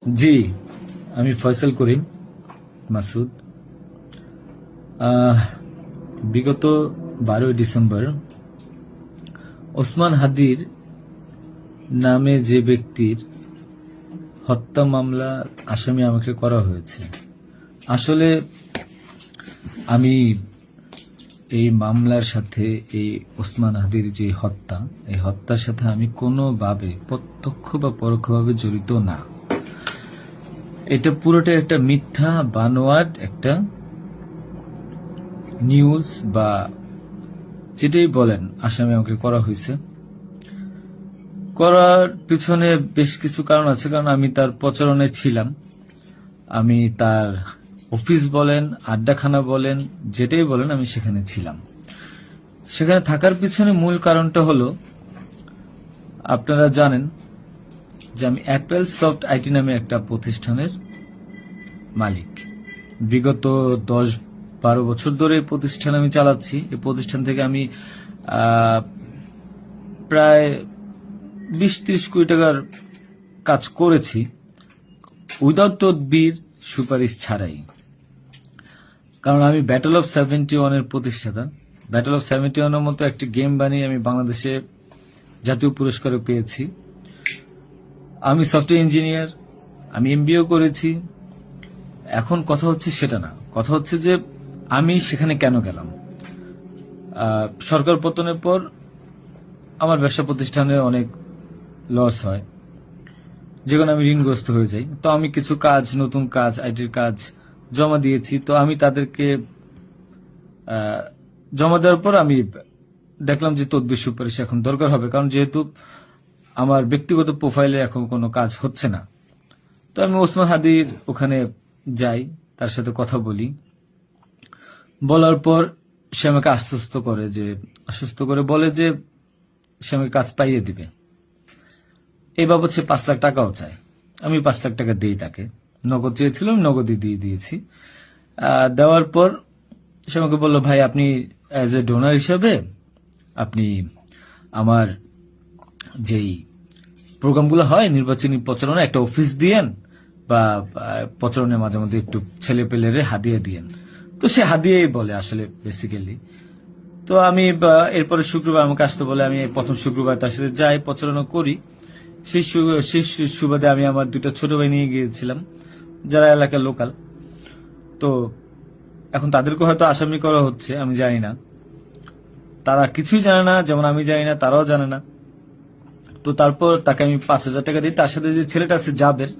জি, আমি ফয়সাল করিম মাসুদ। বিগত 12 ডিসেম্বর ওসমান হাদির নামে যে ব্যক্তির হত্যা মামলা আসামি আমাকে করা হয়েছে, আসলে আমি এই মামলার সাথে এই ওসমান হাদির যে হত্যা, এই হত্যার সাথে আমি কোনোভাবে প্রত্যক্ষ বা পরোক্ষভাবে জড়িত না। এটা পুরোটা একটা মিথ্যা বানোয়াট একটা নিউজ বা যেটাই বলেন আসামি আমাকে করা হয়েছে। করার পিছনে বেশ কিছু কারণ আছে, কারণ আমি তার প্রচারণায় ছিলাম। আমি তার অফিস বলেন, আড্ডাখানা বলেন, যেটাই বলেন আমি সেখানে ছিলাম। সেখানে থাকার পিছনে মূল কারণটা হলো, আপনারা জানেন যে আমি অ্যাপেল সফট আইটি নামে একটা প্রতিষ্ঠানের মালিক। বিগত 10-12 বছর ধরে এই প্রতিষ্ঠান আমি চালাচ্ছি। এই প্রতিষ্ঠান থেকে আমি প্রায় 20-30 কোটি টাকার কাজ করেছি, উইদাউট তদবির, সুপারিশ ছাড়াই। কারণ আমি ব্যাটল অফ 71-এর প্রতিষ্ঠাতা। ব্যাটল অফ 71-এর মতো একটি গেম বানিয়ে আমি বাংলাদেশে জাতীয় পুরস্কারও পেয়েছি। আমি সফটওয়্যার ইঞ্জিনিয়ার, আমি এমবিএও করেছি। এখন কথা হচ্ছে সেটা না, কথা হচ্ছে যে আমি সেখানে কেন গেলাম। সরকার পতনের পর আমার ব্যবসা প্রতিষ্ঠানে অনেক লস হয়, যেখানে আমি ঋণগ্রস্ত হয়ে যাই। তো আমি কিছু কাজ, নতুন কাজ, আইটির কাজ জমা দিয়েছি। তো আমি তাদেরকে জমা দেওয়ার পর আমি দেখলাম যে তদবির সুপারিশ এখন দরকার হবে, কারণ যেহেতু আমার ব্যক্তিগত প্রোফাইলে এখন কোনো কাজ হচ্ছে না। তো আমি ওসমান হাদির ওখানে যাই, তার সাথে কথা বলি। বলার পর সে আমাকে আশ্বস্ত করে বলে যে সে আমাকে কাজ পাইয়ে দিবে। এই বাবদ সে 5 লাখ টাকাও চায়। আমি 5 লাখ টাকা দিই তাকে। নগদ চেয়েছিল, আমি নগদই দিয়ে দিয়েছি। দেওয়ার পর সে আমাকে বলল, ভাই আপনি অ্যাজ এ ডোনার হিসাবে আপনি আমার যেই প্রোগ্রামগুলো হয় নির্বাচনী প্রচারণা, একটা অফিস দিয়েন, বা প্রচারণায় মাঝে মধ্যে একটু ছেলে পেলেরে হাদিয়া দিয়েন। তো সে হাদিয়াই বলে আসলে বেসিক্যালি। তো আমি এরপরে শুক্রবার আমাকে আসতে বলে, আমি প্রথম শুক্রবার তার সাথে যাই, প্রচারণা করি। সেই সুবাদে আমি আমার 2টা ছোট ভাই নিয়ে গিয়েছিলাম, যারা এলাকার লোকাল। তো এখন তাদেরকে হয়তো আসামি করা হচ্ছে, আমি জানি না। তারা কিছুই জানে না, যেমন আমি জানি না, তারাও জানে না। তো তারপর তাকে আমি 5,000 টাকা দিই। তার সাথে যে ছেলেটা আছে জাবের,